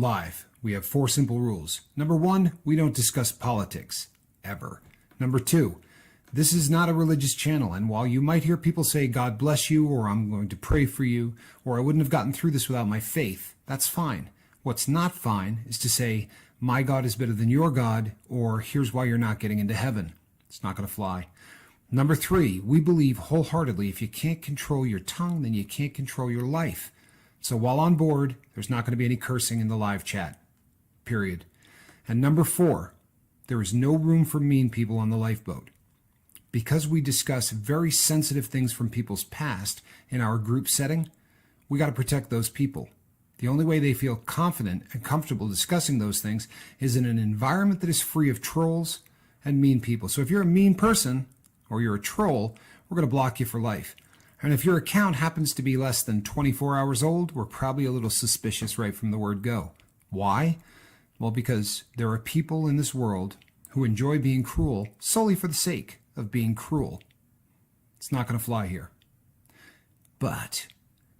live, we have 4 simple rules. Number 1, we don't discuss politics, ever. Number 2, this is not a religious channel, and while you might hear people say, God bless you, or I'm going to pray for you, or I wouldn't have gotten through this without my faith, that's fine. What's not fine is to say, my God is better than your God, or here's why you're not getting into heaven. It's not going to fly. Number 3, we believe wholeheartedly if you can't control your tongue, then you can't control your life. So while on board, there's not going to be any cursing in the live chat, period. And number 4, there is no room for mean people on the lifeboat. Because we discuss very sensitive things from people's past in our group setting, we got to protect those people. The only way they feel confident and comfortable discussing those things is in an environment that is free of trolls and mean people. So if you're a mean person or you're a troll, we're going to block you for life. And if your account happens to be less than 24 hours old, we're probably a little suspicious right from the word go. Why? Well, because there are people in this world who enjoy being cruel solely for the sake of being cruel. It's not going to fly here. But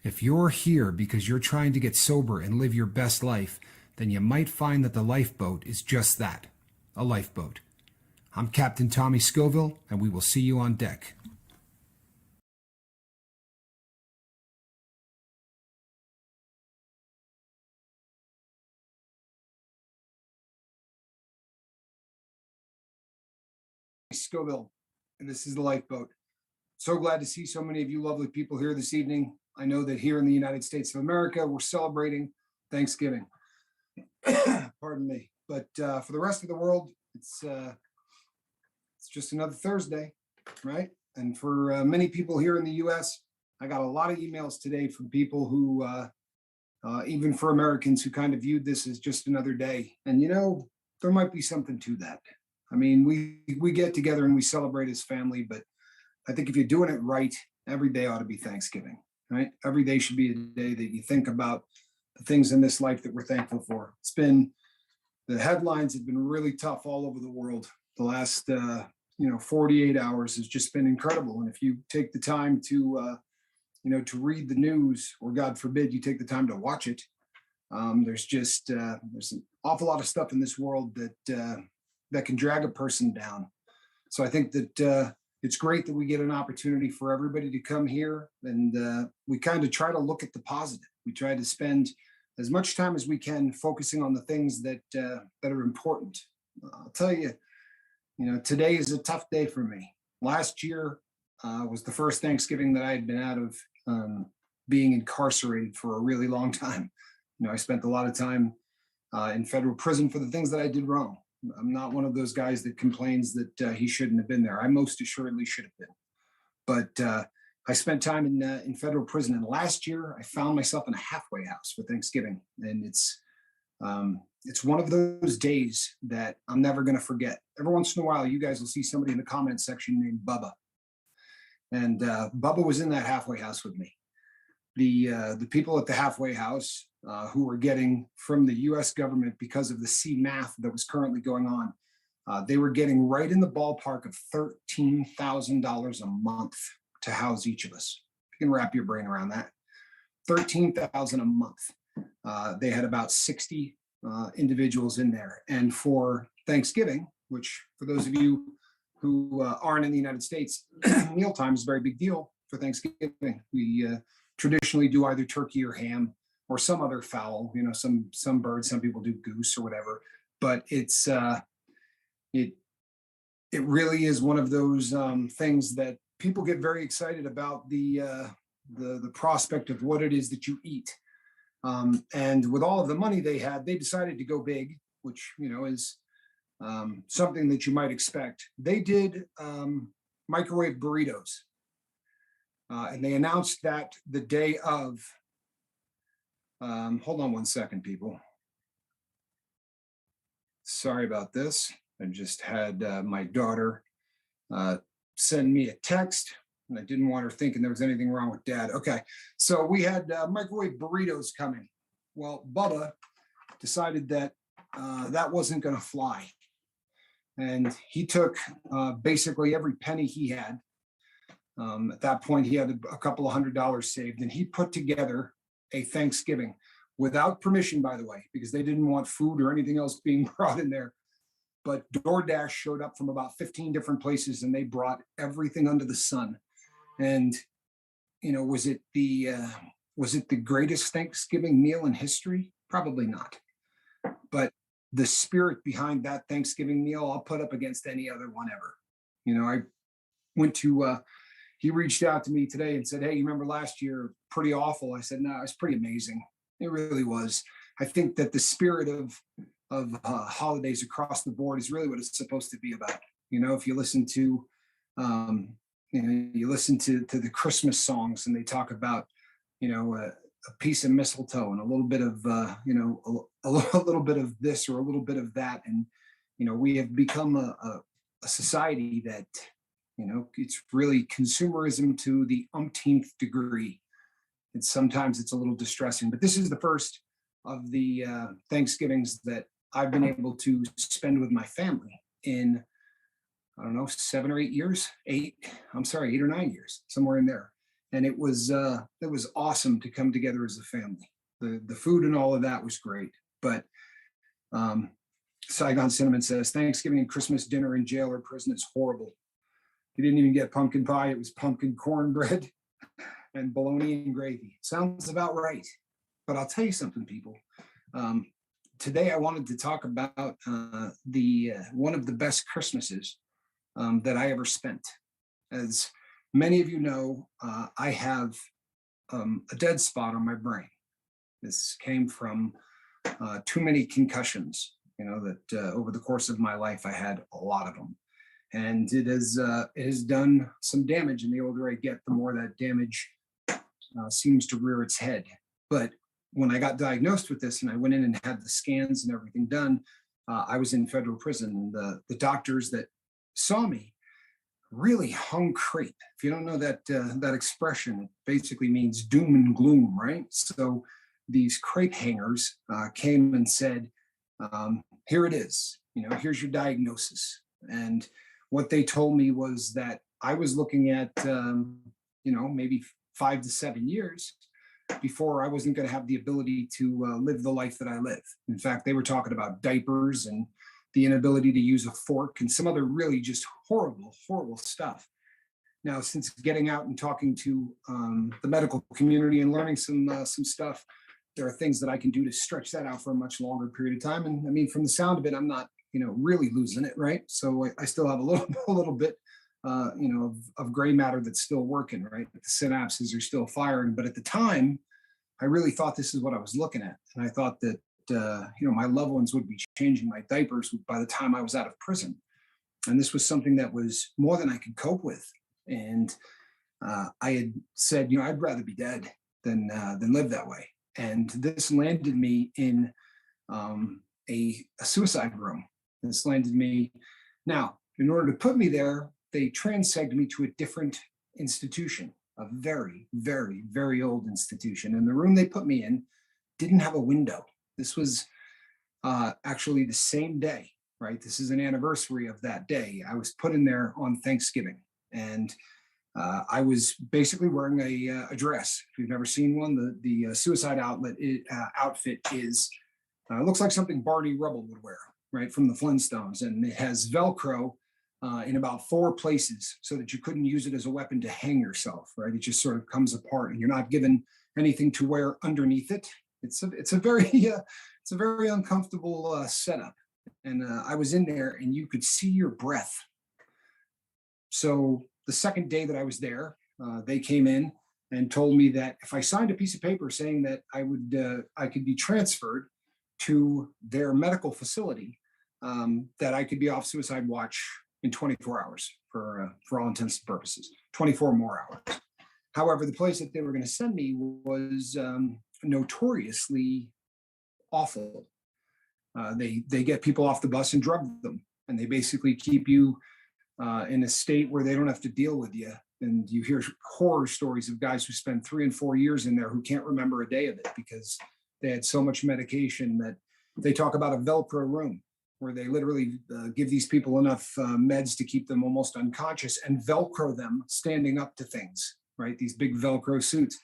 if you're here because you're trying to get sober and live your best life, then you might find that the lifeboat is just that, a lifeboat. I'm Captain Tommy Scoville, and we will see you on deck. Scoville, and this is the lifeboat. So glad to see so many of you lovely people here this evening. I know that here in the United States of America, we're celebrating Thanksgiving. Pardon me. But for the rest of the world, it's just another Thursday, right? And for many people here in the U.S., I got a lot of emails today from people who, even for Americans who kind of viewed this as just another day. And, you know, there might be something to that. I mean, we get together and we celebrate as family, but I think if you're doing it right, every day ought to be Thanksgiving, right? Every day should be a day that you think about the things in this life that we're thankful for. The headlines have been really tough all over the world. The last, 48 hours has just been incredible. And if you take the time to read the news, or God forbid, you take the time to watch it, there's an awful lot of stuff in this world that can drag a person down. So I think that it's great that we get an opportunity for everybody to come here, and we kind of try to look at the positive. We try to spend as much time as we can focusing on the things that are important. I'll tell you, today is a tough day for me. Last year was the first Thanksgiving that I had been out of being incarcerated for a really long time. I spent a lot of time in federal prison for the things that I did wrong. I'm not one of those guys that complains that he shouldn't have been there. I most assuredly should have been. But I spent time in federal prison, and last year I found myself in a halfway house for Thanksgiving, and it's one of those days that I'm never going to forget. Every once in a while, you guys will see somebody in the comment section named Bubba, and Bubba was in that halfway house with me. The people at the halfway house who were getting from the U.S. government, because of the C math that was currently going on, they were getting right in the ballpark of $13,000 a month to house each of us. You can wrap your brain around that. $13,000 a month. They had about 60 individuals in there. And for Thanksgiving, which for those of you who aren't in the United States, mealtime is a very big deal for Thanksgiving. We traditionally do either turkey or ham or some other fowl, some bird, some people do goose or whatever, but it really is one of those things that people get very excited about, the prospect of what it is that you eat. And with all of the money they had, they decided to go big, which, is something that you might expect. They did microwave burritos. And they announced that the day of, hold on one second, people. Sorry about this. I just had my daughter send me a text, and I didn't want her thinking there was anything wrong with Dad. Okay, so we had microwave burritos coming. Well, Bubba decided that that wasn't going to fly. And he took basically every penny he had. At that point, he had a couple of $100 saved, and he put together a Thanksgiving without permission, by the way, because they didn't want food or anything else being brought in there. But DoorDash showed up from about 15 different places and they brought everything under the sun. And, was it the greatest Thanksgiving meal in history? Probably not. But the spirit behind that Thanksgiving meal, I'll put up against any other one ever. I went to, he reached out to me today and said, "Hey, you remember last year? Pretty awful." I said, "No, it's pretty amazing. It really was." I think that the spirit of holidays across the board is really what it's supposed to be about. If you listen to, the Christmas songs and they talk about, a piece of mistletoe and a little bit of, a little bit of this or a little bit of that. And, we have become a society that, it's really consumerism to the umpteenth degree. And sometimes it's a little distressing, but this is the first of the Thanksgivings that I've been able to spend with my family in, I don't know, 7 or 8 years, 8 or 9 years, somewhere in there. And it was awesome to come together as a family. The food and all of that was great. But Saigon Cinnamon says, "Thanksgiving and Christmas dinner in jail or prison is horrible. You didn't even get pumpkin pie. It was pumpkin cornbread and bologna and gravy." Sounds about right. But I'll tell you something, people. Today I wanted to talk about the one of the best Christmases that I ever spent. As many of you know, I have a dead spot on my brain. This came from too many concussions. That over the course of my life, I had a lot of them, and it has done some damage. And the older I get, the more that damage seems to rear its head. But when I got diagnosed with this and I went in and had the scans and everything done, I was in federal prison. And the doctors that saw me really hung crepe. If you don't know that expression, it basically means doom and gloom, right? So these crepe hangers came and said, "Here it is. Here's your diagnosis." And what they told me was that I was looking at, maybe 5 to 7 years before I wasn't going to have the ability to live the life that I live. In fact, they were talking about diapers and the inability to use a fork and some other really just horrible, horrible stuff. Now, since getting out and talking to the medical community and learning some stuff, there are things that I can do to stretch that out for a much longer period of time. And I mean, from the sound of it, I'm not, really losing it, right? So I still have a little bit, of gray matter that's still working, right? The synapses are still firing. But at the time, I really thought this is what I was looking at. And I thought that, my loved ones would be changing my diapers by the time I was out of prison. And this was something that was more than I could cope with. And I had said, I'd rather be dead than live that way. And this landed me in a suicide room. This landed me. Now, in order to put me there, they transsegged me to a different institution, a very, very, very old institution. And the room they put me in didn't have a window. This was actually the same day, right? This is an anniversary of that day. I was put in there on Thanksgiving. And I was basically wearing a dress. If you've never seen one, the suicide outfit is looks like something Barney Rubble would wear, right, from the Flintstones, and it has Velcro in about 4 places so that you couldn't use it as a weapon to hang yourself, right? It just sort of comes apart, and you're not given anything to wear underneath it. It's a very uncomfortable setup, and I was in there, and you could see your breath. So the second day that I was there, they came in and told me that if I signed a piece of paper saying that I could be transferred to their medical facility, that I could be off suicide watch in 24 hours for all intents and purposes, 24 more hours. However, the place that they were going to send me was notoriously awful. They get people off the bus and drug them, and they basically keep you in a state where they don't have to deal with you. And you hear horror stories of guys who spend 3 and 4 years in there who can't remember a day of it because they had so much medication. That they talk about a Velcro room where they literally give these people enough meds to keep them almost unconscious and Velcro them standing up to things, right? These big Velcro suits.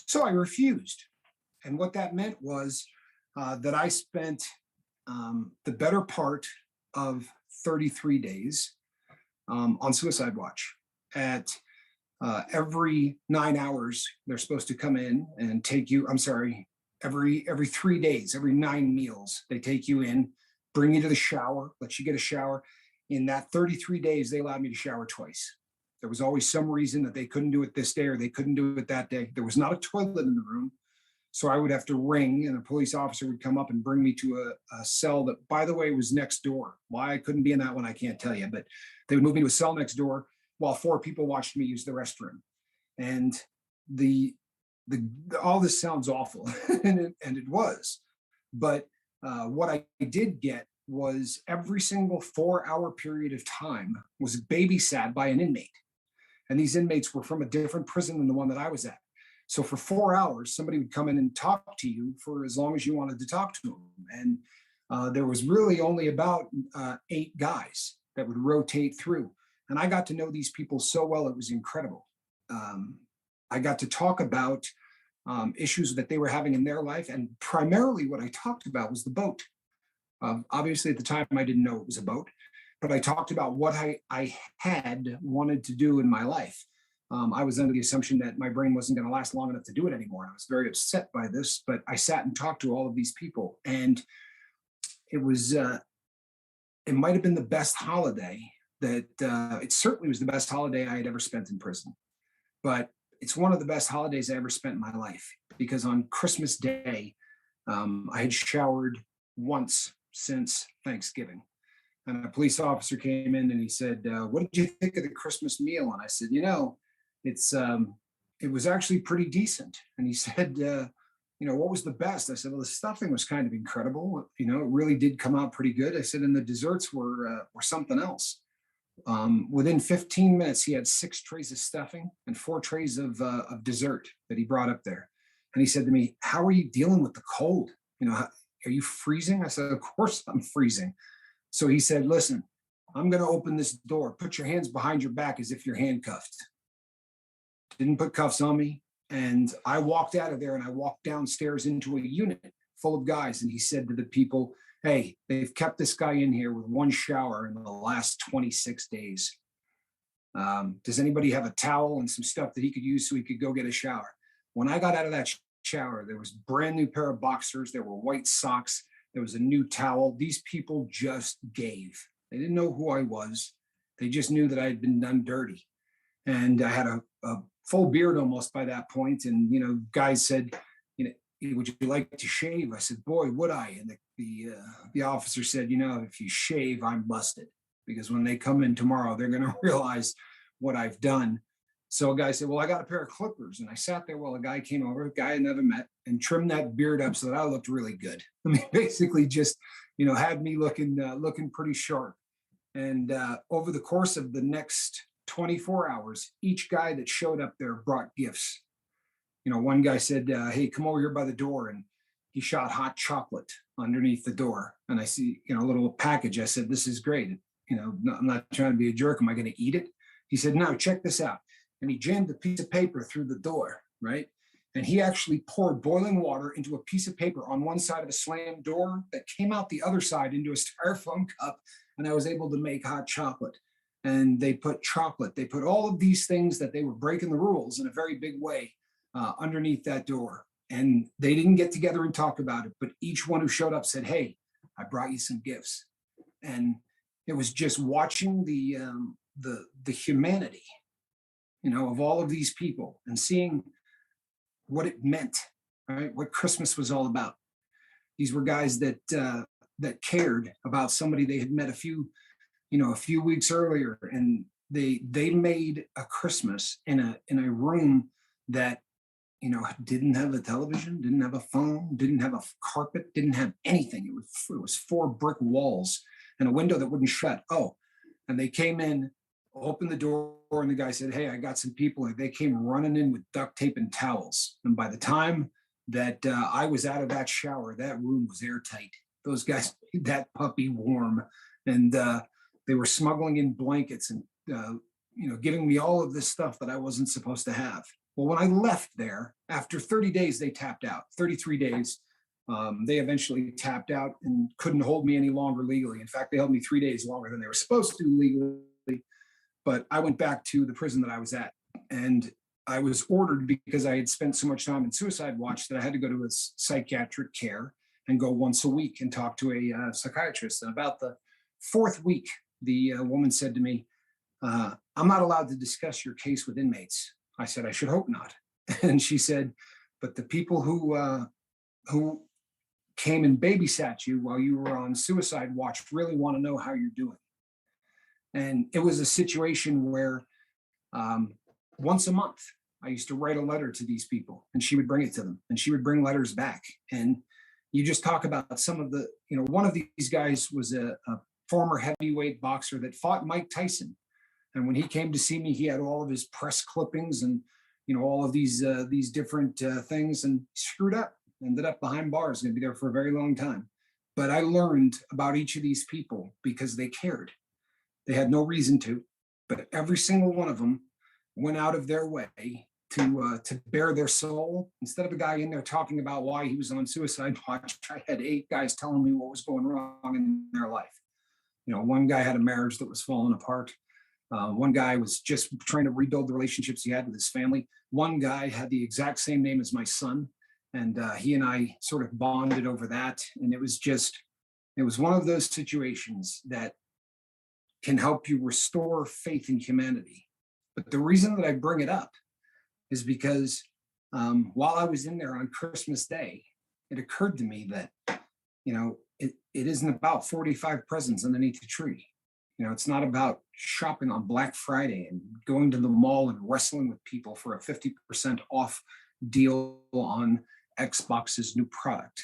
So I refused. And what that meant was that I spent the better part of 33 days on suicide watch. At every 9 hours, they're supposed to come in and take you. I'm sorry, every 3 days, every 9 meals, they take you in, bring you to the shower, let you get a shower. In that 33 days, they allowed me to shower twice. There was always some reason that they couldn't do it this day or they couldn't do it that day. There was not a toilet in the room. So I would have to ring and a police officer would come up and bring me to a cell that, by the way, was next door. Why I couldn't be in that one, I can't tell you, but they would move me to a cell next door while 4 people watched me use the restroom. And the all this sounds awful, and it was. But what I did get was every single 4-hour period of time was babysat by an inmate. And these inmates were from a different prison than the one that I was at. So for 4 hours, somebody would come in and talk to you for as long as you wanted to talk to them. And there was really only about 8 guys that would rotate through. And I got to know these people so well, it was incredible. I got to talk about issues that they were having in their life. And primarily what I talked about was the boat. Obviously, at the time, I didn't know it was a boat, but I talked about what I had wanted to do in my life. I was under the assumption that my brain wasn't going to last long enough to do it anymore. And I was very upset by this, but I sat and talked to all of these people. And it was, it might have been the best holiday that, it certainly was the best holiday I had ever spent in prison. But it's one of the best holidays I ever spent in my life, because on Christmas Day, I had showered once since Thanksgiving. And a police officer came in and he said, what did you think of the Christmas meal? And I said, it was actually pretty decent. And he said, what was the best? I said, well, the stuffing was kind of incredible. It really did come out pretty good. I said, and the desserts were something else. Within 15 minutes, he had 6 trays of stuffing and 4 trays of dessert that he brought up there. And he said to me, how are you dealing with the cold? Are you freezing? I said, of course I'm freezing. So he said, listen, I'm going to open this door. Put your hands behind your back as if you're handcuffed. Didn't put cuffs on me. And I walked out of there and I walked downstairs into a unit full of guys. And he said to the people, hey, they've kept this guy in here with 1 shower in the last 26 days. Does anybody have a towel and some stuff that he could use so he could go get a shower? When I got out of that shower, there was a brand new pair of boxers. There were white socks. There was a new towel. These people just gave. They didn't know who I was. They just knew that I had been done dirty. And I had a full beard almost by that point. And, guys said, would you like to shave? I said, boy, would I? And the officer said, if you shave, I'm busted. Because when they come in tomorrow, they're going to realize what I've done. So a guy said, well, I got a pair of clippers. And I sat there while a guy came over, a guy I never met, and trimmed that beard up so that I looked really good. I mean, basically just, had me looking pretty sharp. And over the course of the next 24 hours, each guy that showed up there brought gifts. One guy said, hey, come over here by the door. And he shot hot chocolate underneath the door. And I see, a little package. I said, this is great. I'm not trying to be a jerk. Am I going to eat it? He said, no, check this out. And he jammed a piece of paper through the door, right? And he actually poured boiling water into a piece of paper on one side of a slammed door that came out the other side into a styrofoam cup. And I was able to make hot chocolate. And they put chocolate. They put all of these things that they were breaking the rules in a very big way underneath that door. And they didn't get together and talk about it. But each one who showed up said, hey, I brought you some gifts. And it was just watching the humanity, of all of these people and seeing what it meant, right? What Christmas was all about. These were guys that cared about somebody they had met a few weeks earlier, and they made a Christmas in a room that didn't have a television, didn't have a phone, didn't have a carpet, didn't have anything. It was 4 brick walls and a window that wouldn't shut. Oh, and they came in, opened the door, and the guy said, hey, I got some people. And they came running in with duct tape and towels. And by the time that I was out of that shower, that room was airtight. Those guys made that puppy warm. And they were smuggling in blankets and giving me all of this stuff that I wasn't supposed to have. Well, when I left there, after 30 days, they tapped out. 33 days, they eventually tapped out and couldn't hold me any longer legally. In fact, they held me 3 days longer than they were supposed to legally. But I went back to the prison that I was at, and I was ordered, because I had spent so much time in suicide watch, that I had to go to a psychiatric care and go once a week and talk to a psychiatrist. And about the fourth week, the woman said to me, I'm not allowed to discuss your case with inmates. I said, I should hope not. And she said, but the people who came and babysat you while you were on suicide watch really want to know how you're doing. And it was a situation where once a month, I used to write a letter to these people, and she would bring it to them, and she would bring letters back. And you just talk about some of the, one of these guys was a former heavyweight boxer that fought Mike Tyson. And when he came to see me, he had all of his press clippings and, all of these different things, and screwed up, ended up behind bars, going to be there for a very long time. But I learned about each of these people because they cared. They had no reason to, but every single one of them went out of their way to bare their soul. Instead of a guy in there talking about why he was on suicide watch, I had 8 guys telling me what was going wrong in their life. One guy had a marriage that was falling apart. One guy was just trying to rebuild the relationships he had with his family. One guy had the exact same name as my son, and he and I sort of bonded over that. And it was one of those situations that can help you restore faith in humanity. But the reason that I bring it up is because while I was in there on Christmas Day, it occurred to me that, it isn't about 45 presents underneath the tree. It's not about shopping on Black Friday and going to the mall and wrestling with people for a 50% off deal on Xbox's new product,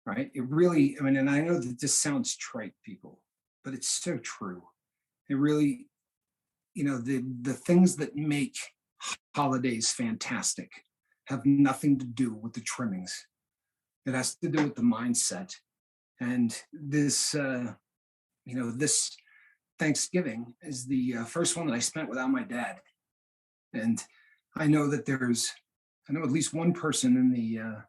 right? It really, and I know that this sounds trite, people, but it's so true. It really, the things that make holidays fantastic have nothing to do with the trimmings. It has to do with the mindset. And this, this Thanksgiving is the first one that I spent without my dad. And I know that I know at least one person in the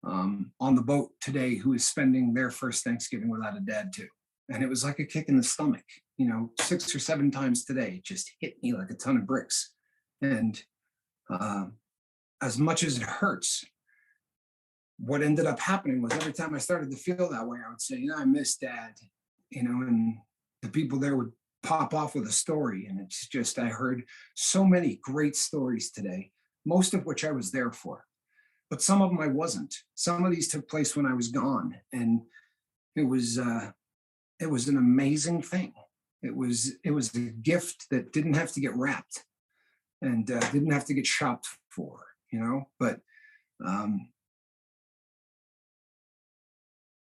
on the boat today who is spending their first Thanksgiving without a dad too. And it was like a kick in the stomach, 6 or 7 times today. It just hit me like a ton of bricks. And as much as it hurts, what ended up happening was every time I started to feel that way, I would say, I miss dad, and the people there would pop off with a story. And it's just, I heard so many great stories today, most of which I was there for, but some of them I wasn't. Some of these took place when I was gone. And it was an amazing thing. It was a gift that didn't have to get wrapped and didn't have to get shopped for, but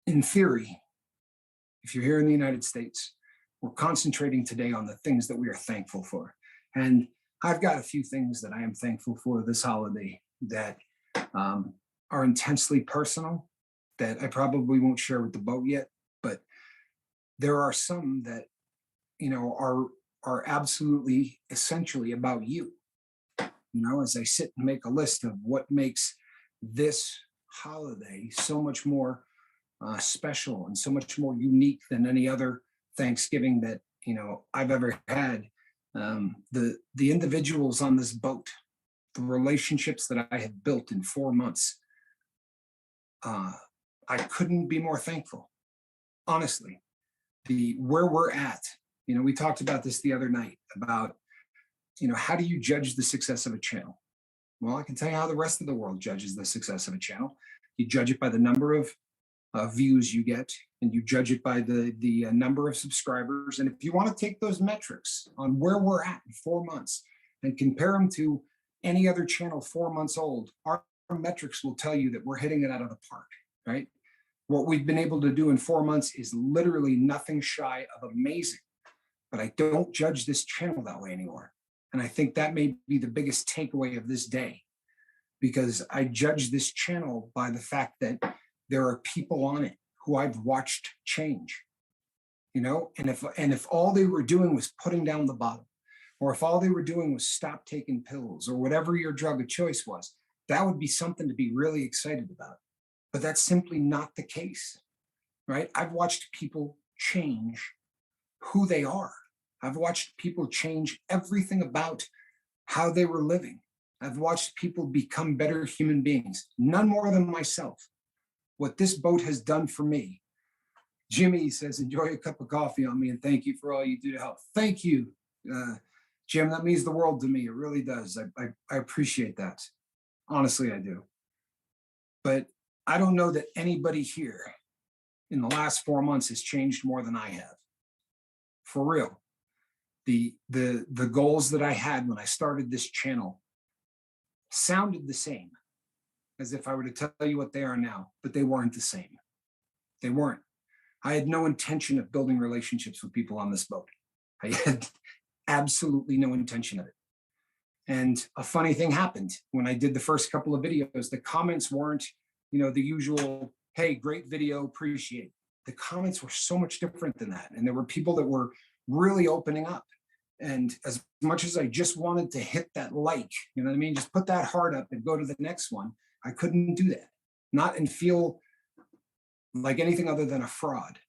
in theory, if you're here in the United States, we're concentrating today on the things that we are thankful for. And I've got a few things that I am thankful for this holiday that are intensely personal, that I probably won't share with the boat yet, but there are some that, are absolutely essentially about you. As I sit and make a list of what makes this holiday so much more special and so much more unique than any other Thanksgiving that I've ever had. The individuals on this boat, the relationships that I have built in 4 months, I couldn't be more thankful. Honestly, where we're at. We talked about this the other night about how do you judge the success of a channel? Well, I can tell you how the rest of the world judges the success of a channel. You judge it by the number of views you get, and you judge it by the number of subscribers. And if you want to take those metrics on where we're at in 4 months and compare them to any other channel 4 months old, our metrics will tell you that we're hitting it out of the park, right? What we've been able to do in 4 months is literally nothing shy of amazing. But I don't judge this channel that way anymore. And I think that may be the biggest takeaway of this day, because I judge this channel by the fact that there are people on it who I've watched change, and if all they were doing was putting down the bottle, or if all they were doing was stop taking pills or whatever your drug of choice was, that would be something to be really excited about. But that's simply not the case, right? I've watched people change who they are. I've watched people change everything about how they were living. I've watched people become better human beings, none more than myself. What this boat has done for me. Jimmy says, enjoy a cup of coffee on me and thank you for all you do to help. Thank you, Jim. That means the world to me. It really does. I appreciate that. Honestly, I do. But I don't know that anybody here in the last 4 months has changed more than I have. For real. The goals that I had when I started this channel sounded the same as if I were to tell you what they are now, but they weren't the same. They weren't. I had no intention of building relationships with people on this boat. I had absolutely no intention of it. And a funny thing happened when I did the first couple of videos. The comments weren't, the usual, hey, great video, appreciate it. The comments were so much different than that. And there were people that were really opening up. And as much as I just wanted to hit that like, you know what I mean? Just put that heart up and go to the next one. I couldn't do that. Not and feel like anything other than a fraud.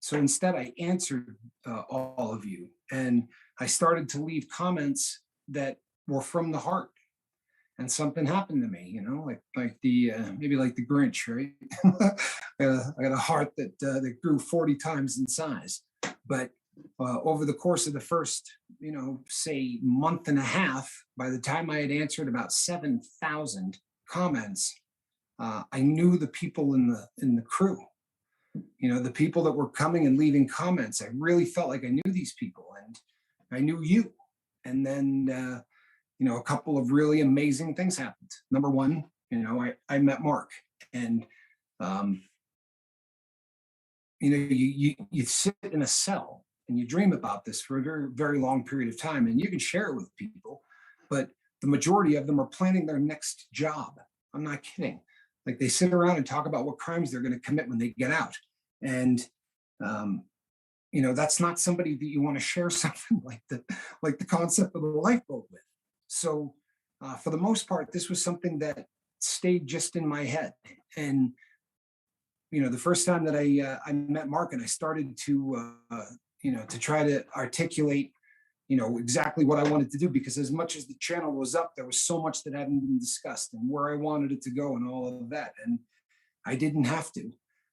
So instead, I answered all of you, and I started to leave comments that were from the heart. And something happened to me, like the maybe like the Grinch, right? I got a heart that grew 40 times in size. But over the course of the first, say month and a half, by the time I had answered about 7,000 comments, I knew the people in the crew. The people that were coming and leaving comments. I really felt like I knew these people, and I knew you. And then, a couple of really amazing things happened. Number one, I met Mark, and you sit in a cell and you dream about this for a very, very long period of time, and you can share it with people, but the majority of them are planning their next job. I'm not kidding. Like, they sit around and talk about what crimes they're going to commit when they get out. And, that's not somebody that you want to share something like the concept of the lifeboat with. So for the most part, this was something that stayed just in my head. And, the first time that I met Mark and I started to, to try to articulate, exactly what I wanted to do, because as much as the channel was up, there was so much that hadn't been discussed and where I wanted it to go and all of that. And I didn't have to.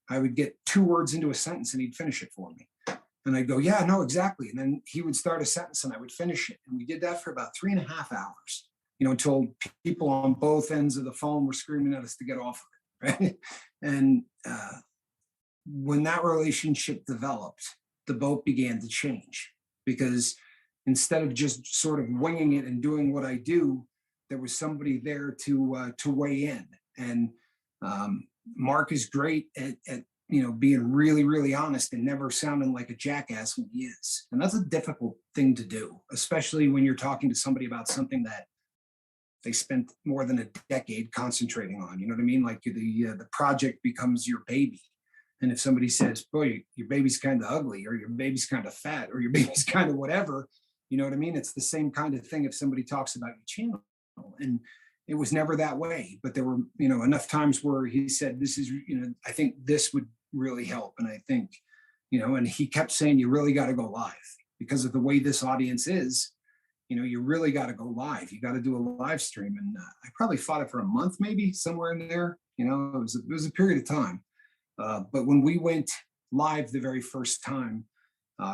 I would get 2 words into a sentence and he'd finish it for me. And I'd go, yeah, no, exactly. And then he would start a sentence and I would finish it. And we did that for about 3.5 hours, until people on both ends of the phone were screaming at us to get off of it, right? And when that relationship developed, the boat began to change, because instead of just sort of winging it and doing what I do, there was somebody there to weigh in. And Mark is great at being really, really honest and never sounding like a jackass when he is. And that's a difficult thing to do, especially when you're talking to somebody about something that they spent more than a decade concentrating on. You know what I mean? Like the project becomes your baby. And if somebody says, boy, your baby's kind of ugly, or your baby's kind of fat, or your baby's kind of whatever, you know what I mean? It's the same kind of thing if somebody talks about your channel. And it was never that way. But there were, enough times where he said, this is, I think this would really help. And I think, and he kept saying, you really got to go live, because of the way this audience is. You really got to go live. You got to do a live stream. And I probably fought it for a month, maybe somewhere in there. It was a period of time. But when we went live the very first time,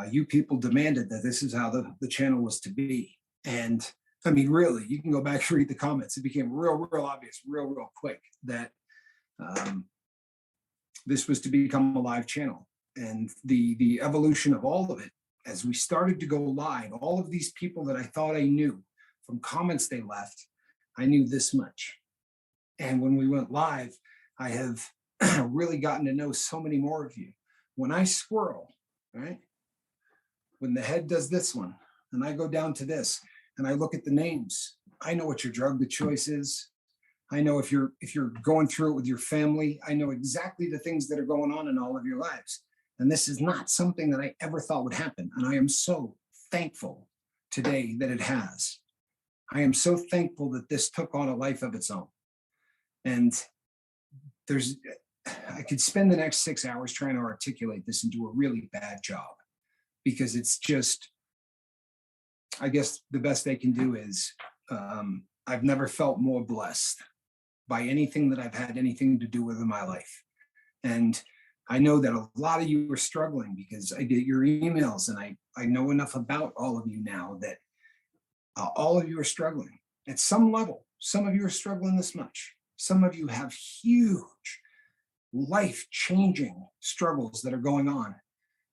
you people demanded that this is how the channel was to be. And I mean, really, you can go back and read the comments. It became real obvious, real quick that this was to become a live channel. And the evolution of all of it, as we started to go live, all of these people that I thought I knew from comments they left, I knew this much. And when we went live, I have really gotten to know so many more of you. When I swirl, right? When the head does this one, and I go down to this, and I look at the names, I know what your drug of choice is. I know if you're going through it with your family, I know exactly the things that are going on in all of your lives. And this is not something that I ever thought would happen. And I am so thankful today that it has. I am so thankful that this took on a life of its own. And there's, I could spend the next 6 hours trying to articulate this and do a really bad job because it's just, I guess the best they can do is I've never felt more blessed by anything that I've had anything to do with in my life. And I know that a lot of you are struggling because I get your emails and I know enough about all of you now that all of you are struggling at some level. Some of you are struggling this much. Some of you have huge life-changing struggles that are going on,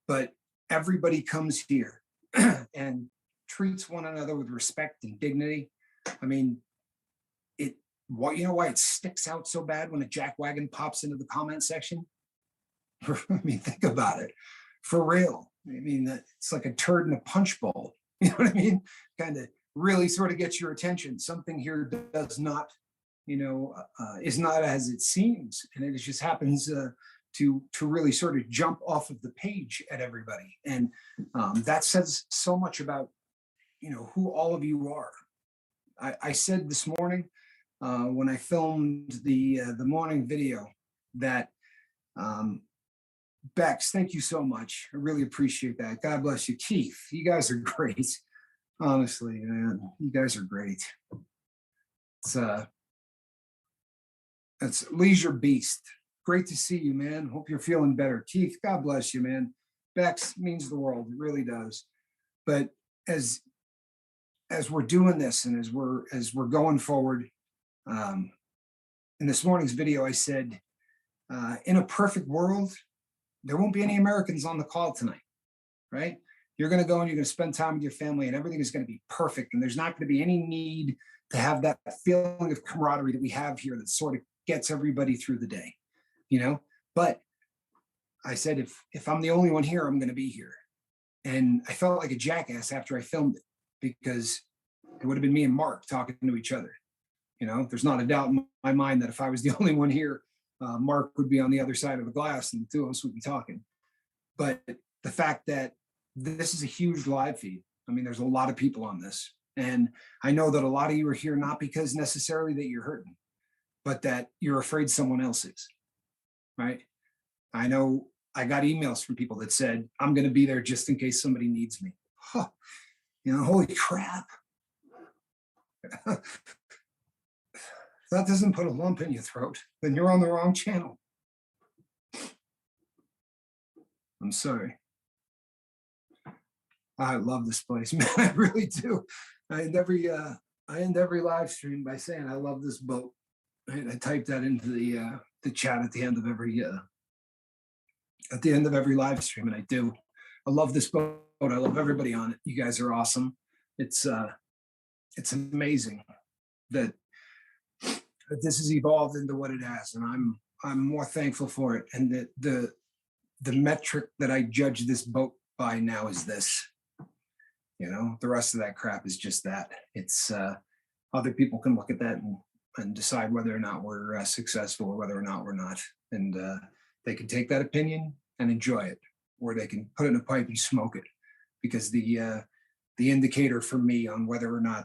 but everybody comes here and treats one another with respect and dignity. I mean, you know why it sticks out so bad when a jackwagon pops into the comment section? I mean, think about it. For real. I mean, it's like a turd in a punch bowl. You know what I mean? Kind of really sort of gets your attention. Something here does not, is not as it seems. And it just happens to really sort of jump off of the page at everybody. And that says so much about, who all of you are. I said this morning, when I filmed the morning video that Bex, thank you so much. I really appreciate that. God bless you. Keith, you guys are great. Honestly, man, you guys are great. It's Leisure Beast. Great to see you, man. Hope you're feeling better. Keith, God bless you, man. Bex means the world. It really does. But as we're doing this and as we're going forward, in this morning's video, I said, in a perfect world, there won't be any Americans on the call tonight, right? You're going to go and you're going to spend time with your family and everything is going to be perfect. And there's not going to be any need to have that feeling of camaraderie that we have here that sort of gets everybody through the day, But I said, if I'm the only one here, I'm going to be here. And I felt like a jackass after I filmed it because it would have been me and Mark talking to each other. There's not a doubt in my mind that if I was the only one here, Mark would be on the other side of the glass and the two of us would be talking. But the fact that this is a huge live feed, I mean, there's a lot of people on this. And I know that a lot of you are here not because necessarily that you're hurting, but that you're afraid someone else is, right? I know I got emails from people that said, I'm going to be there just in case somebody needs me. Huh. Holy crap. If that doesn't put a lump in your throat, then you're on the wrong channel. I'm sorry. I love this place, man. I really do. I end every live stream by saying I love this boat. I type that into the chat at the end of every live stream, and I do. I love this boat. I love everybody on it. You guys are awesome. It's amazing that this has evolved into what it has, and I'm more thankful for it. And that the metric that I judge this boat by now is this. The rest of that crap is just that. It's other people can look at that and decide whether or not we're successful or whether or not we're not, and they can take that opinion and enjoy it, or they can put it in a pipe and smoke it, because the indicator for me on whether or not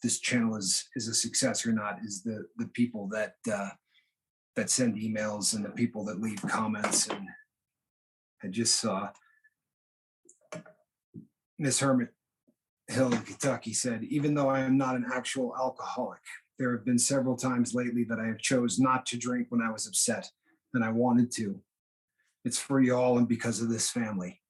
this channel is a success or not is the people that send emails and the people that leave comments. And I just saw Miss Hermit Hill in Kentucky said, even though I am not an actual alcoholic, there have been several times lately that I have chose not to drink when I was upset and I wanted to. It's for y'all and because of this family.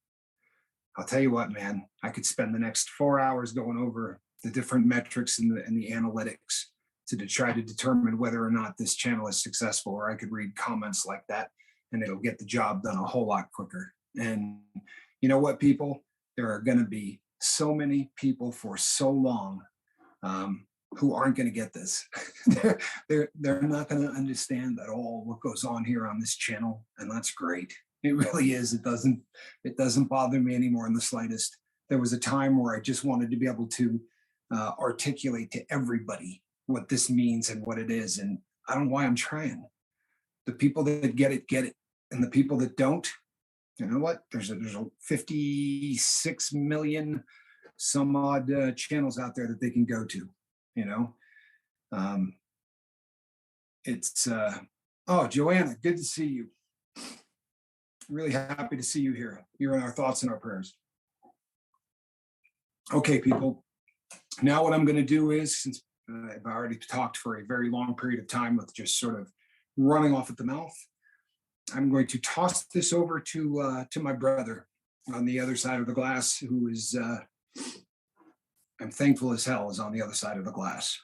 I'll tell you what, man, I could spend the next 4 hours going over the different metrics and the analytics to try to determine whether or not this channel is successful, or I could read comments like that and it'll get the job done a whole lot quicker. And you know what, people? There are going to be so many people for so long who aren't going to get this. they're not going to understand at all what goes on here on this channel, and that's great. It really is. It doesn't bother me anymore in the slightest. There was a time where I just wanted to be able to articulate to everybody what this means and what it is, and I don't know why I'm trying. The people that get it, and the people that don't, you know what? There's a 56 million some odd channels out there that they can go to, you know. Um, it's oh, Joanna, good to see you. Really happy to see you here. You're in our thoughts and our prayers. Okay, people. Now what I'm going to do is, since I've already talked for a very long period of time with just sort of running off at the mouth, I'm going to toss this over to my brother on the other side of the glass, who is I'm thankful as hell is on the other side of the glass.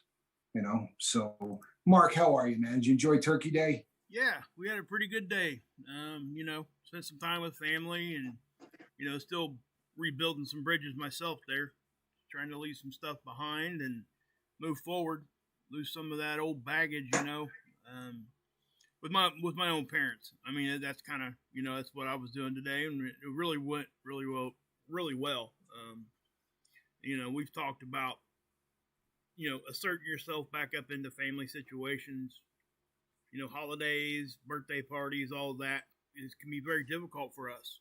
You know, so Mark, how are you, man? Did you enjoy Turkey Day? Yeah, we had a pretty good day. Spent some time with family and, still rebuilding some bridges myself there, trying to leave some stuff behind and move forward, lose some of that old baggage, with my own parents. I mean, that's kind of, that's what I was doing today, and it really went really well, really well. We've talked about, asserting yourself back up into family situations, holidays, birthday parties, all of that can be very difficult for us.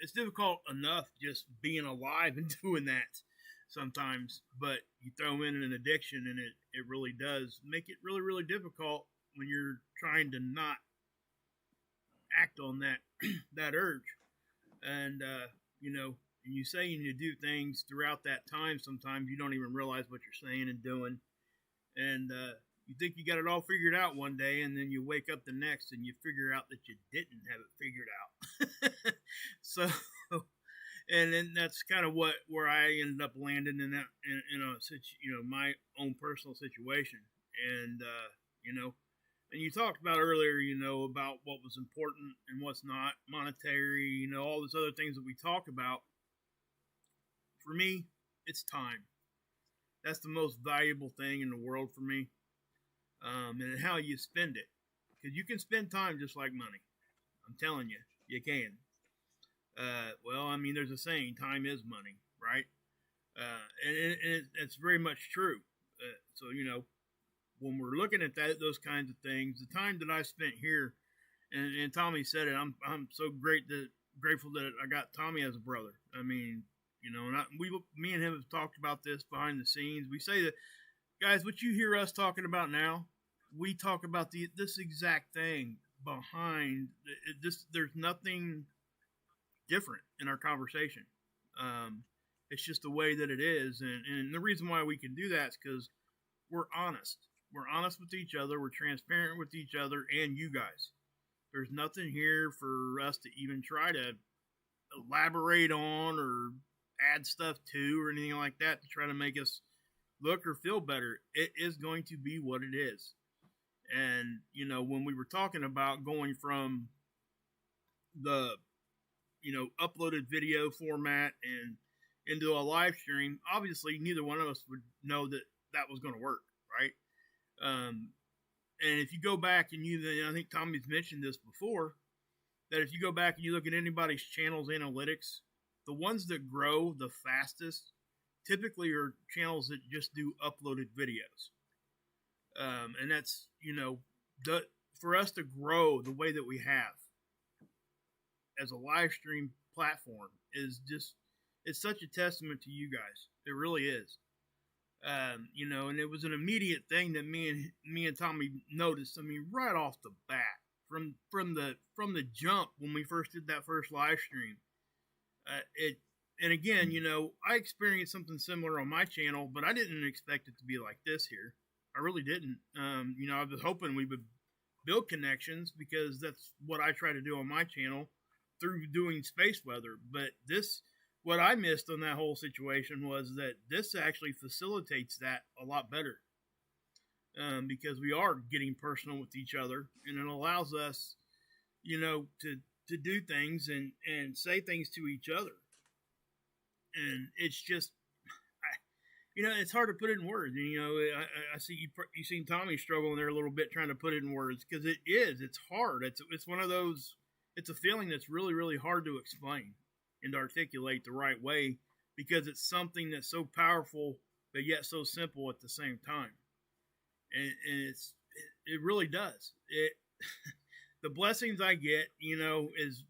It's difficult enough just being alive and doing that sometimes, but you throw in an addiction and it really does make it really, really difficult when you're trying to not act on that, that urge. And, and you say and you do things throughout that time, sometimes you don't even realize what you're saying and doing. And, you think you got it all figured out one day, and then you wake up the next and you figure out that you didn't have it figured out. So, and then that's kind of where I ended up landing in that, my own personal situation. And, and you talked about earlier, about what was important and what's not monetary, all those other things that we talk about. For me, it's time. That's the most valuable thing in the world for me. And how you spend it. Because you can spend time just like money. I'm telling you, you can. There's a saying, time is money, right? And it's very much true. So, when we're looking at those kinds of things, the time that I spent here, and Tommy said it, I'm so grateful that I got Tommy as a brother. I mean, me and him have talked about this behind the scenes. We say that, guys, what you hear us talking about now, we talk about this exact thing behind this. There's nothing different in our conversation. It's just the way that it is. And the reason why we can do that is because we're honest. We're honest with each other. We're transparent with each other and you guys. There's nothing here for us to even try to elaborate on or add stuff to or anything like that to try to make us look or feel better. It is going to be what it is. And, when we were talking about going from the, uploaded video format and into a live stream, obviously neither one of us would know that that was going to work, right? And if you go back and I think Tommy's mentioned this before, that if you go back and you look at anybody's channel's analytics, the ones that grow the fastest typically are channels that just do uploaded videos. And that's, for us to grow the way that we have as a live stream platform is just, it's such a testament to you guys. It really is. And it was an immediate thing that me and Tommy noticed. I mean, right off the bat, from the jump when we first did that first live stream, and again, I experienced something similar on my channel, but I didn't expect it to be like this here. I really didn't. I was hoping we would build connections because that's what I try to do on my channel through doing space weather. But what I missed on that whole situation was that this actually facilitates that a lot better. Because we are getting personal with each other, and it allows us, to do things and say things to each other. And it's just, it's hard to put it in words. And, I see you seen Tommy struggling there a little bit trying to put it in words because it's hard. It's one of those, it's a feeling that's really, really hard to explain and to articulate the right way because it's something that's so powerful, but yet so simple at the same time. And it really does. The blessings I get, is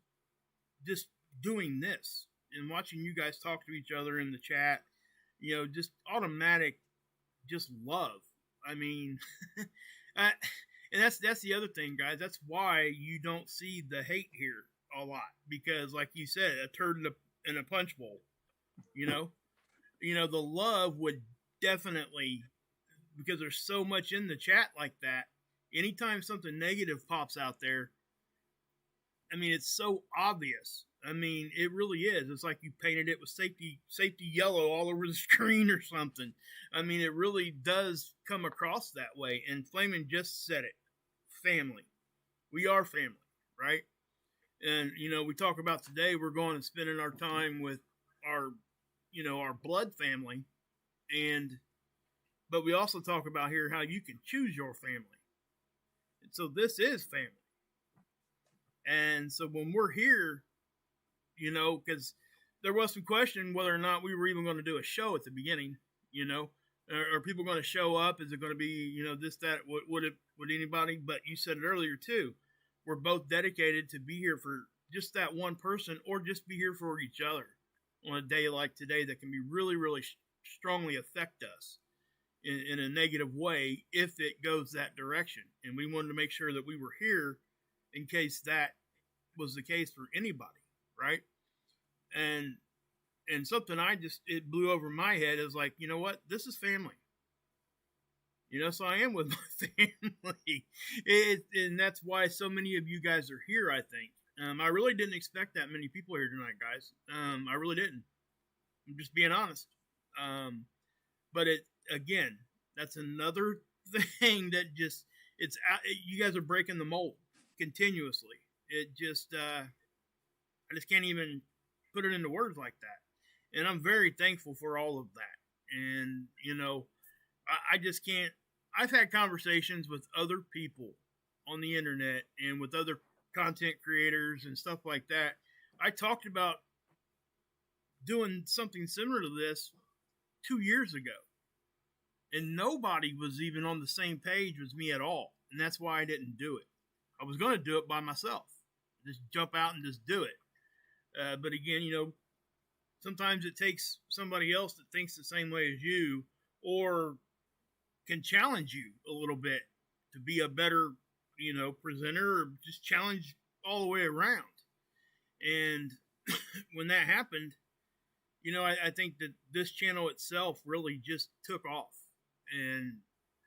just doing this and watching you guys talk to each other in the chat, just automatic, just love. I mean, and that's the other thing, guys. That's why you don't see the hate here a lot, because, like you said, a turd in a punch bowl. The love would definitely, because there's so much in the chat like that. Anytime something negative pops out there, I mean, it's so obvious. I mean, it really is. It's like you painted it with safety yellow all over the screen or something. I mean, it really does come across that way. And Flamin just said it. Family. We are family, right? And, we talk about today, we're going and spending our time with our blood family. But we also talk about here how you can choose your family. And so this is family. And so when we're here, because there was some question whether or not we were even going to do a show at the beginning, are people going to show up? Is it going to be, this, that, would anybody? But you said it earlier too. We're both dedicated to be here for just that one person, or just be here for each other on a day like today that can be really, really strongly affect us in a negative way if it goes that direction. And we wanted to make sure that we were here in case that was the case for anybody, right? And something it blew over my head is like, you know what? This is family. So I am with my family. And that's why so many of you guys are here, I think. I really didn't expect that many people here tonight, guys. I really didn't. I'm just being honest. But again, that's another thing that you guys are breaking the mold continuously. It just, I just can't even put it into words like that. And I'm very thankful for all of that. And, I just can't. I've had conversations with other people on the internet and with other content creators and stuff like that. I talked about doing something similar to this 2 years ago. And nobody was even on the same page with me at all. And that's why I didn't do it. I was going to do it by myself. Just jump out and just do it. But again, sometimes it takes somebody else that thinks the same way as you, or can challenge you a little bit to be a better, presenter, or just challenge all the way around. And when that happened, I think that this channel itself really just took off, and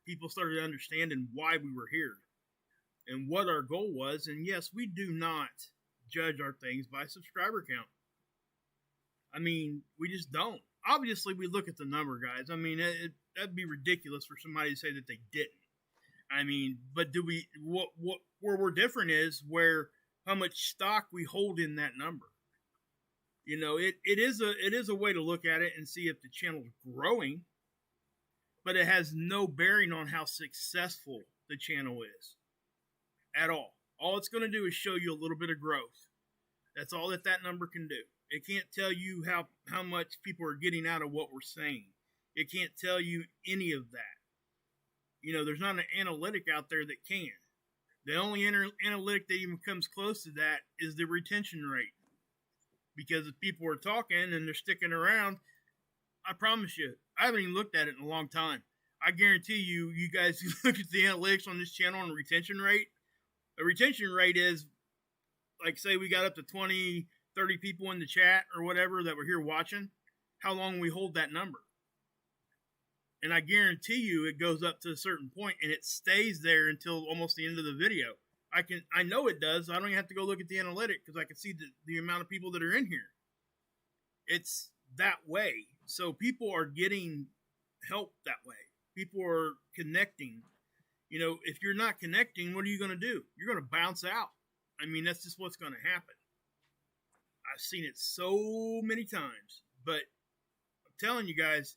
people started understanding why we were here and what our goal was. And yes, we do not judge our things by subscriber count. I mean, we just don't. Obviously, we look at the number, guys. I mean, that'd be ridiculous for somebody to say that they didn't. I mean, but do we? Where we're different is how much stock we hold in that number. It is a way to look at it and see if the channel's growing, but it has no bearing on how successful the channel is at all. All it's going to do is show you a little bit of growth. That's all that number can do. It can't tell you how much people are getting out of what we're saying. It can't tell you any of that. There's not an analytic out there that can. The only analytic that even comes close to that is the retention rate. Because if people are talking and they're sticking around, I promise you, I haven't even looked at it in a long time. I guarantee you guys look at the analytics on this channel and the retention rate. The retention rate is, like, say we got up to 20, 30 people in the chat or whatever that were here watching, how long we hold that number. And I guarantee you it goes up to a certain point and it stays there until almost the end of the video. I know it does. I don't even have to go look at the analytic because I can see the amount of people that are in here. It's that way. So people are getting help that way. People are connecting. If you're not connecting, what are you going to do? You're going to bounce out. I mean, that's just what's going to happen. I've seen it so many times, but I'm telling you guys,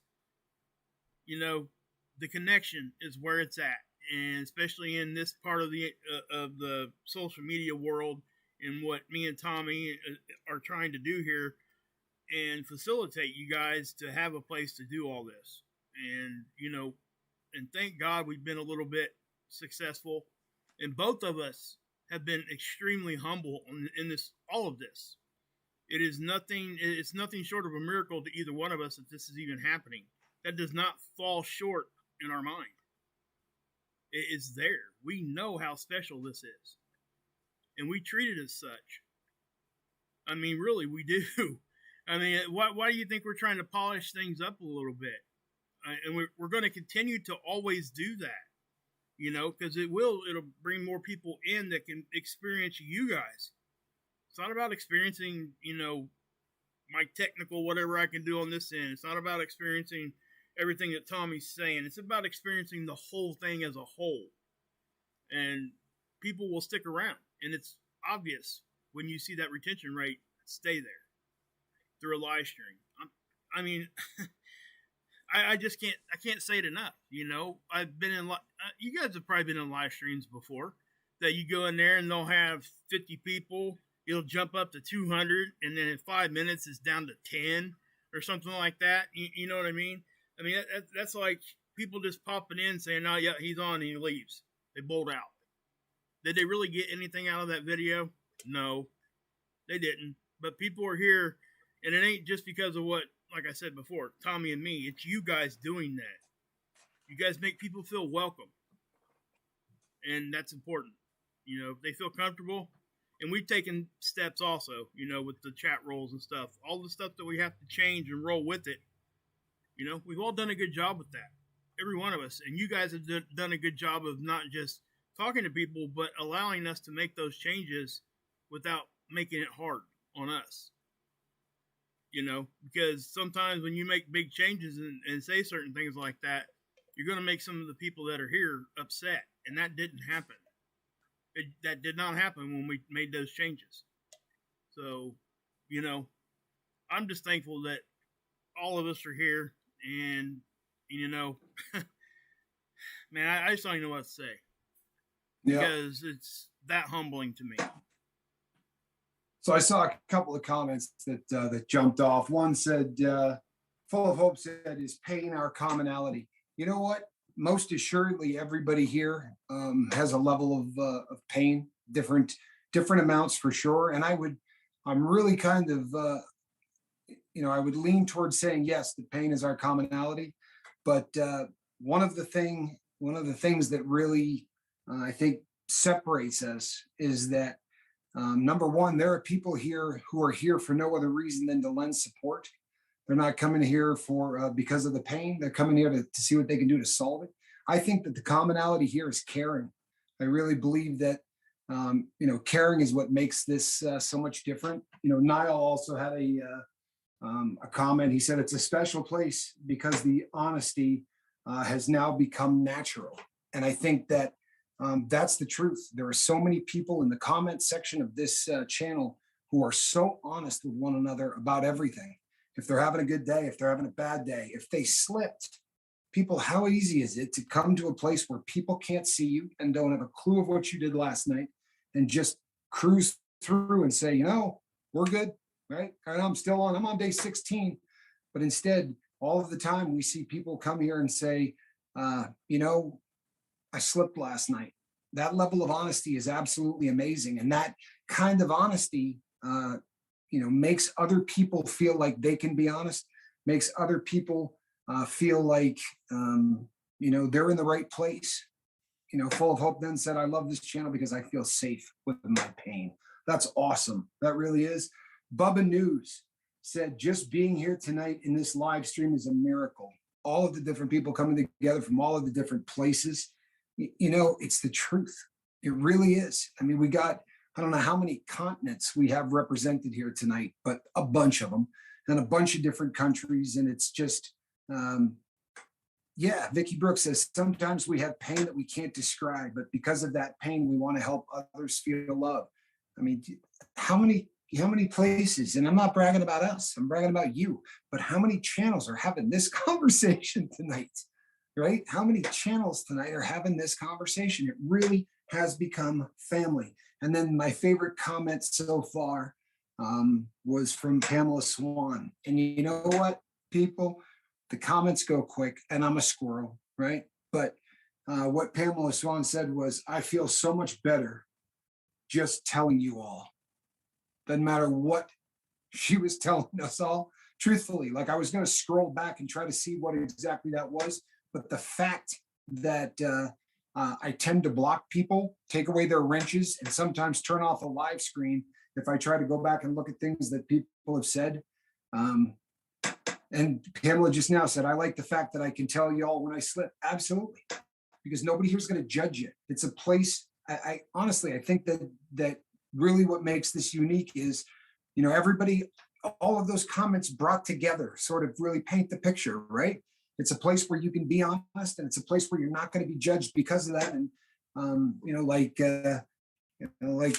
the connection is where it's at. And especially in this part of the social media world, and what me and Tommy are trying to do here, and facilitate you guys to have a place to do all this. And and thank God we've been a little bit successful, and both of us have been extremely humble in all of this. It is nothing. It's nothing short of a miracle to either one of us that this is even happening. That does not fall short in our mind. It is there. We know how special this is, and we treat it as such. I mean, really, we do. I mean, why do you think we're trying to polish things up a little bit? And we're going to continue to always do that, because it'll bring more people in that can experience you guys. It's not about experiencing, my technical whatever I can do on this end. It's not about experiencing everything that Tommy's saying. It's about experiencing the whole thing as a whole. And people will stick around. And it's obvious when you see that retention rate stay there through a live stream. I mean, I just can't say it enough. I've been in, you guys have probably been in live streams before that you go in there and they'll have 50 people. It'll jump up to 200, and then in 5 minutes it's down to 10 or something like that. You know what I mean? I mean, that's like people just popping in saying, "Oh, yeah, he's on," and he leaves. They bolt out. Did they really get anything out of that video? No, they didn't. But people are here, and it ain't just because of what, like I said before, Tommy and me. It's you guys doing that. You guys make people feel welcome, and that's important. They feel comfortable. And we've taken steps also, with the chat roles and stuff. All the stuff that we have to change and roll with it. We've all done a good job with that. Every one of us. And you guys have done a good job of not just talking to people, but allowing us to make those changes without making it hard on us. Because sometimes when you make big changes and say certain things like that, you're going to make some of the people that are here upset. And that didn't happen. That did not happen when we made those changes. So, I'm just thankful that all of us are here, and man, I just don't even know what to say. Yeah. Because it's that humbling to me. So I saw a couple of comments that jumped off. One said, "Full of Hope" said, "Is pain our commonality?" You know what? Most assuredly, everybody here has a level of pain, different amounts for sure. And I'm really kind of, I would lean towards saying yes, the pain is our commonality. But one of the things that really I think separates us is that number one, there are people here who are here for no other reason than to lend support. They're not coming here for because of the pain. They're coming here to see what they can do to solve it. I think that the commonality here is caring. I really believe that, caring is what makes this so much different. Niall also had a comment. He said, "It's a special place because the honesty has now become natural." And I think that that's the truth. There are so many people in the comment section of this channel who are so honest with one another about everything. If they're having a good day, if they're having a bad day, if they slipped, people, how easy is it to come to a place where people can't see you and don't have a clue of what you did last night and just cruise through and say, we're good, right? And I'm on day 16. But instead, all of the time we see people come here and say, I slipped last night. That level of honesty is absolutely amazing. And that kind of honesty, makes other people feel like they can be honest, makes other people feel like, they're in the right place. Full of Hope then said, "I love this channel because I feel safe with my pain." That's awesome. That really is. Bubba News said, "Just being here tonight in this live stream is a miracle. All of the different people coming together from all of the different places. It's the truth. It really is. I mean, we got, I don't know how many continents we have represented here tonight, but a bunch of them and a bunch of different countries. And it's just, Vicky Brooks says, "Sometimes we have pain that we can't describe, but because of that pain, we want to help others feel love." I mean, how many places, and I'm not bragging about us, I'm bragging about you, but how many channels are having this conversation tonight, right? How many channels tonight are having this conversation? It really has become family. And then my favorite comment so far was from Pamela Swan. And you know what, people? The comments go quick, and I'm a squirrel, right? But what Pamela Swan said was, "I feel so much better just telling you all. Doesn't matter what she was telling us all truthfully. Like I was going to scroll back and try to see what exactly that was, but the fact that I tend to block people, take away their wrenches, and sometimes turn off a live screen if I try to go back and look at things that people have said. Um, and Pamela just now said, I like the fact that I can tell y'all when I slip. Absolutely. Because nobody here is going to judge you. It's a place. I honestly, I think that really what makes this unique is, everybody, all of those comments brought together sort of really paint the picture, right? It's a place where you can be honest, and it's a place where you're not going to be judged because of that. And like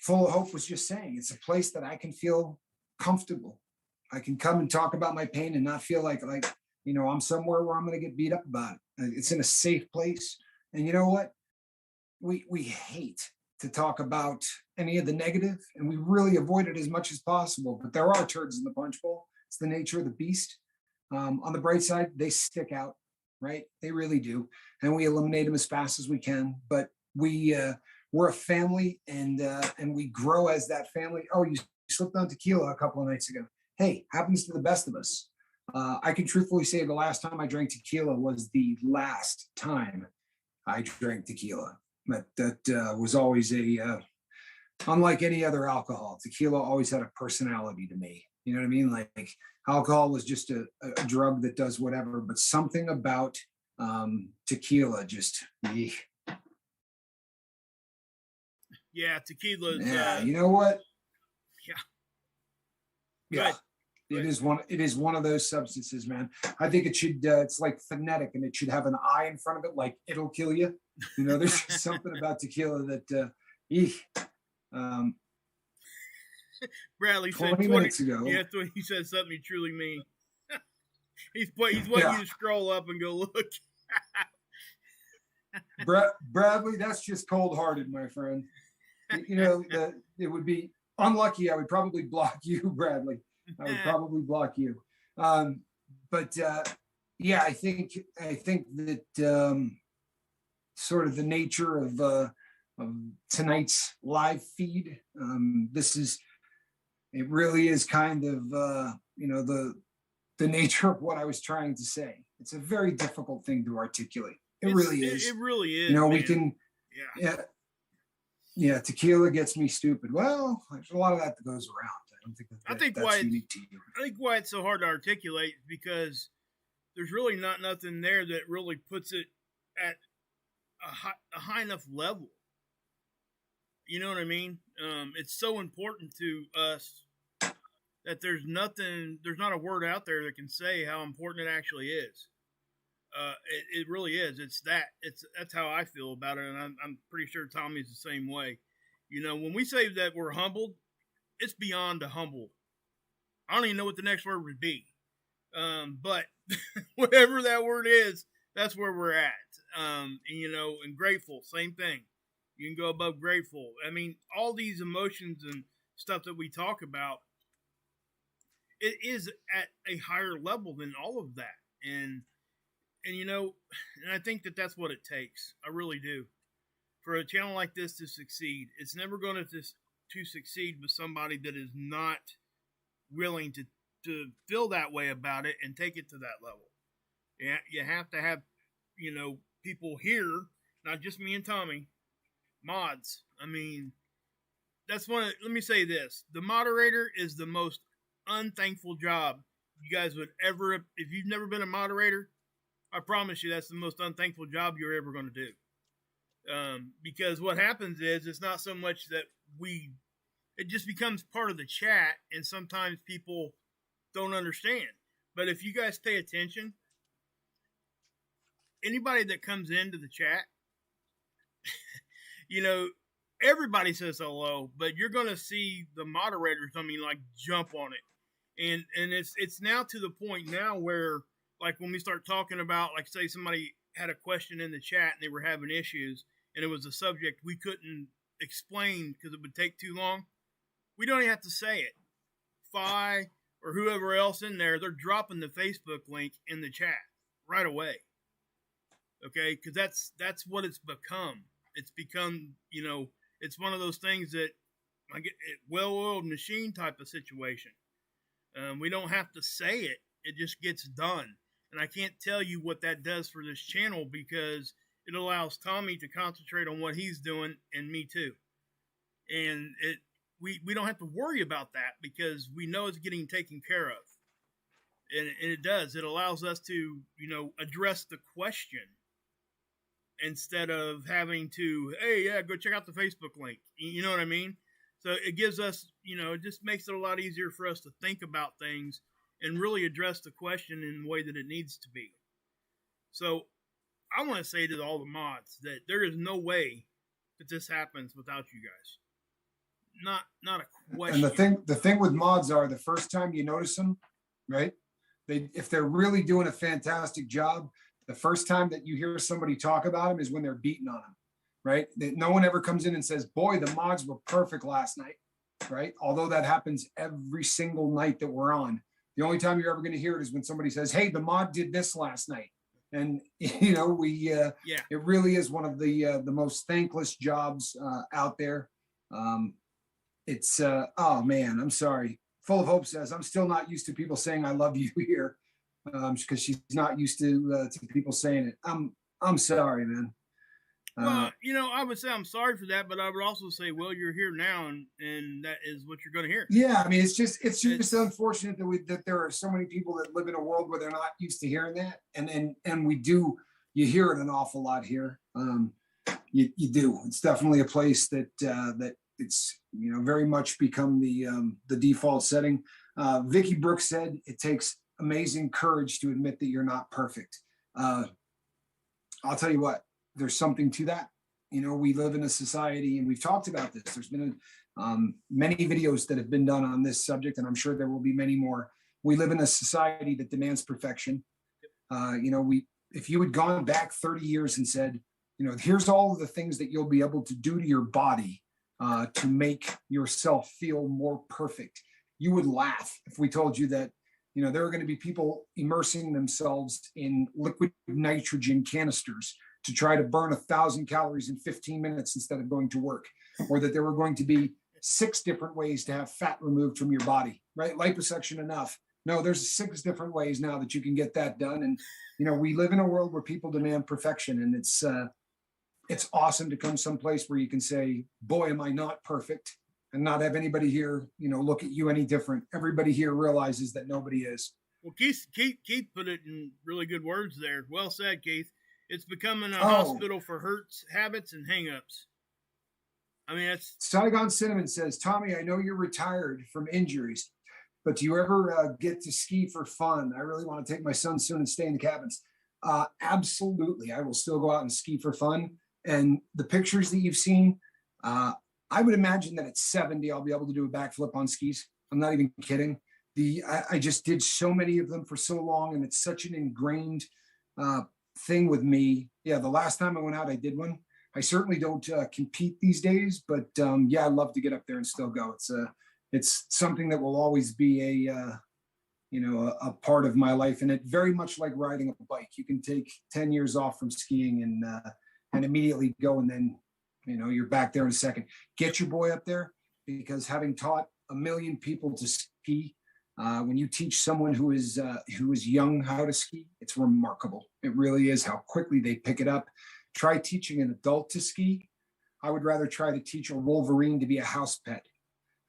Full of Hope was just saying, it's a place that I can feel comfortable. I can come and talk about my pain and not feel like I'm somewhere where I'm going to get beat up about it. It's in a safe place. And you know what? We hate to talk about any of the negative, and we really avoid it as much as possible. But there are turds in the punch bowl. It's the nature of the beast. On the bright side, they stick out, right? They really do, and we eliminate them as fast as we can. But we're a family, and we grow as that family. Oh, you slipped on tequila a couple of nights ago. Hey, happens to the best of us. I can truthfully say the last time I drank tequila was the last time I drank tequila. But that was always unlike any other alcohol. Tequila always had a personality to me. You know what I mean? Like alcohol was just a drug that does whatever, but something about tequila just, Yeah, tequila's. Yeah, you know what? Yeah. It is one of those substances, man. I think it should. It's like phonetic, and it should have an I in front of it, like it'll kill you. There's just something about tequila that. Bradley 20 said minutes ago. Yeah, he said something he truly mean. He's waiting you to scroll up and go look. Bradley, that's just cold-hearted, my friend. It would be unlucky. I would probably block you, Bradley. I would probably block you. But I think that sort of the nature of tonight's live feed. It really is kind of the nature of what I was trying to say. It's a very difficult thing to articulate. It really is. It really is. We can. Yeah. Tequila gets me stupid. Well, there's a lot of that goes around. I don't think that's unique to you. I think why it's so hard to articulate is because there's really not nothing there that really puts it at a high enough level. You know what I mean? It's so important to us that there's not a word out there that can say how important it actually is. It really is. That's how I feel about it, and I'm pretty sure Tommy's the same way. When we say that we're humbled, it's beyond the humble. I don't even know what the next word would be, but whatever that word is, that's where we're at. And grateful, same thing. You can go above grateful. I mean, all these emotions and stuff that we talk about, it is at a higher level than all of that, and I think that that's what it takes. I really do. For a channel like this to succeed, it's never going to succeed with somebody that is not willing to feel that way about it and take it to that level. Yeah, you have to have, people here, not just me and Tommy, mods. I mean, let me say this. The moderator is the most unthankful job you guys would ever, if you've never been a moderator, I promise you that's the most unthankful job you're ever going to do. Because what happens is it's not so much that it just becomes part of the chat, and sometimes people don't understand. But if you guys pay attention, anybody that comes into the chat, everybody says hello, but you're going to see the moderators, jump on it. And it's now to the point now where, like, when we start talking about, like, say somebody had a question in the chat and they were having issues and it was a subject we couldn't explain because it would take too long, we don't even have to say it. Fi or whoever else in there, they're dropping the Facebook link in the chat right away. Okay? Because that's what it's become. It's become, it's one of those things that, like, well-oiled machine type of situation. We don't have to say it; it just gets done. And I can't tell you what that does for this channel because it allows Tommy to concentrate on what he's doing and me too. And we don't have to worry about that because we know it's getting taken care of. And it does. It allows us to, address the question instead of having to, hey, yeah, go check out the Facebook link. You know what I mean? So it gives us, it just makes it a lot easier for us to think about things and really address the question in the way that it needs to be. So I want to say to all the mods that there is no way that this happens without you guys. Not a question. And the thing with mods are the first time you notice them, right? If they're really doing a fantastic job, the first time that you hear somebody talk about them is when they're beating on them, right? No one ever comes in and says, boy, the mods were perfect last night, right? Although that happens every single night that we're on. The only time you're ever going to hear it is when somebody says, hey, the mod did this last night. And, it really is one of the most thankless jobs out there. It's, oh man, I'm sorry. Full of Hope says, I'm still not used to people saying I love you here because she's not used to people saying it. I'm sorry, man. Well, I would say I'm sorry for that, but I would also say, well, you're here now, and that is what you're going to hear. Yeah, I mean, it's just unfortunate that there are so many people that live in a world where they're not used to hearing that, and we do. You hear it an awful lot here. You do. It's definitely a place that it's very much become the default setting. Vicky Brooks said it takes amazing courage to admit that you're not perfect. I'll tell you what. There's something to that. We live in a society, and we've talked about this. There's been many videos that have been done on this subject, and I'm sure there will be many more. We live in a society that demands perfection. If you had gone back 30 years and said, here's all of the things that you'll be able to do to your body to make yourself feel more perfect, you would laugh if we told you that, there are going to be people immersing themselves in liquid nitrogen canisters to try to burn 1,000 calories in 15 minutes instead of going to work, or that there were going to be 6 different ways to have fat removed from your body, right? Liposuction enough. No, there's 6 different ways now that you can get that done. And, we live in a world where people demand perfection, and it's awesome to come someplace where you can say, boy, am I not perfect, and not have anybody here, look at you any different. Everybody here realizes that nobody is. Well, Keith put it in really good words there. Well said, Keith. It's becoming a hospital for hurts, habits, and hangups. I mean, that's... Saigon Cinnamon says, Tommy, I know you're retired from injuries, but do you ever get to ski for fun? I really want to take my son soon and stay in the cabins. Absolutely. I will still go out and ski for fun. And the pictures that you've seen, I would imagine that at 70, I'll be able to do a backflip on skis. I'm not even kidding. I just did so many of them for so long, and it's such an ingrained thing with me. Yeah, the last time I went out, I did one. I certainly don't compete these days, but I love to get up there and still go. It's something that will always be a part of my life, and it very much like riding a bike. You can take 10 years off from skiing and immediately go, and then you're back there in a second. Get your boy up there, because having taught 1 million people to ski, when you teach someone who is young how to ski, it's remarkable. It really is how quickly they pick it up. Try teaching an adult to ski. I would rather try to teach a Wolverine to be a house pet.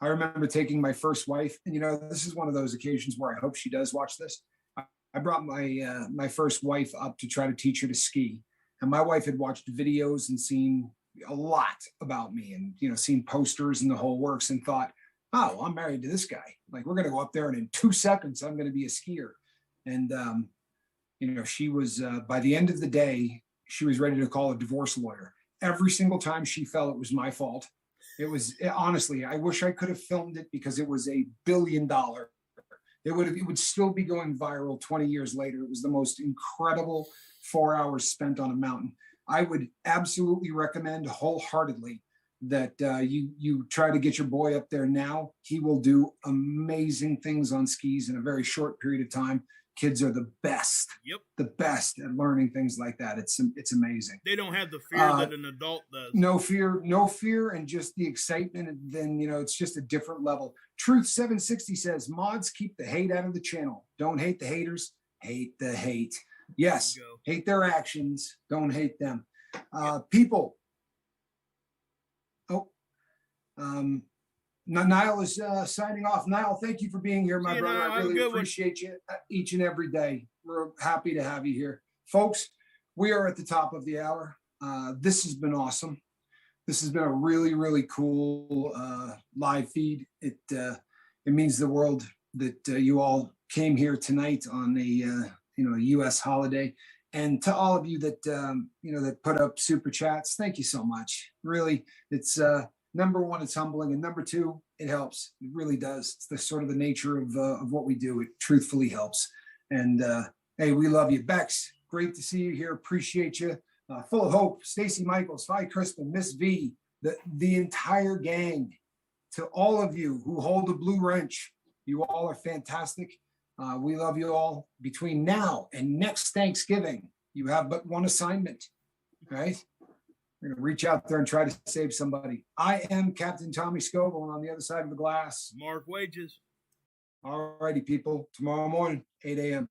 I remember taking my first wife, and this is one of those occasions where I hope she does watch this. I brought my first wife up to try to teach her to ski, and my wife had watched videos and seen a lot about me, and seen posters and the whole works, and thought, oh, I'm married to this guy. Like, we're going to go up there, and in 2 seconds, I'm going to be a skier. And, she was, by the end of the day, she was ready to call a divorce lawyer. Every single time she fell, it was my fault. Honestly, I wish I could have filmed it, because it was $1 billion. It would still be going viral 20 years later. It was the most incredible 4 hours spent on a mountain. I would absolutely recommend wholeheartedly that you try to get your boy up there now. He will do amazing things on skis in a very short period of time. Kids are the best. Yep. The best at learning things like that. It's amazing. They don't have the fear that an adult does. No fear, and just the excitement. And then, it's just a different level. Truth 760 says, mods, keep the hate out of the channel. Don't hate the haters, hate the hate. Yes, hate their actions, don't hate them. People. Niall is signing off. Niall, thank you for being here, my brother. I really appreciate you each and every day. We're happy to have you here. Folks, we are at the top of the hour. This has been awesome. This has been a really, really cool live feed. It means the world that you all came here tonight on a U.S. holiday. And to all of you that that put up super chats, thank you so much. Really, it's number one, it's humbling, and number two, it helps. It really does. It's the sort of the nature of what we do. It truthfully helps. And hey, we love you, Bex. Great to see you here. Appreciate you. Full of Hope, Stacy Michaels, Vi Crispin, Miss V, the entire gang. To all of you who hold a blue wrench, you all are fantastic. We love you all. Between now and next Thanksgiving, you have but one assignment, right? We're going to reach out there and try to save somebody. I am Captain Tommy Scoble, and on the other side of the glass, Mark Wages. All righty, people. Tomorrow morning, 8 a.m.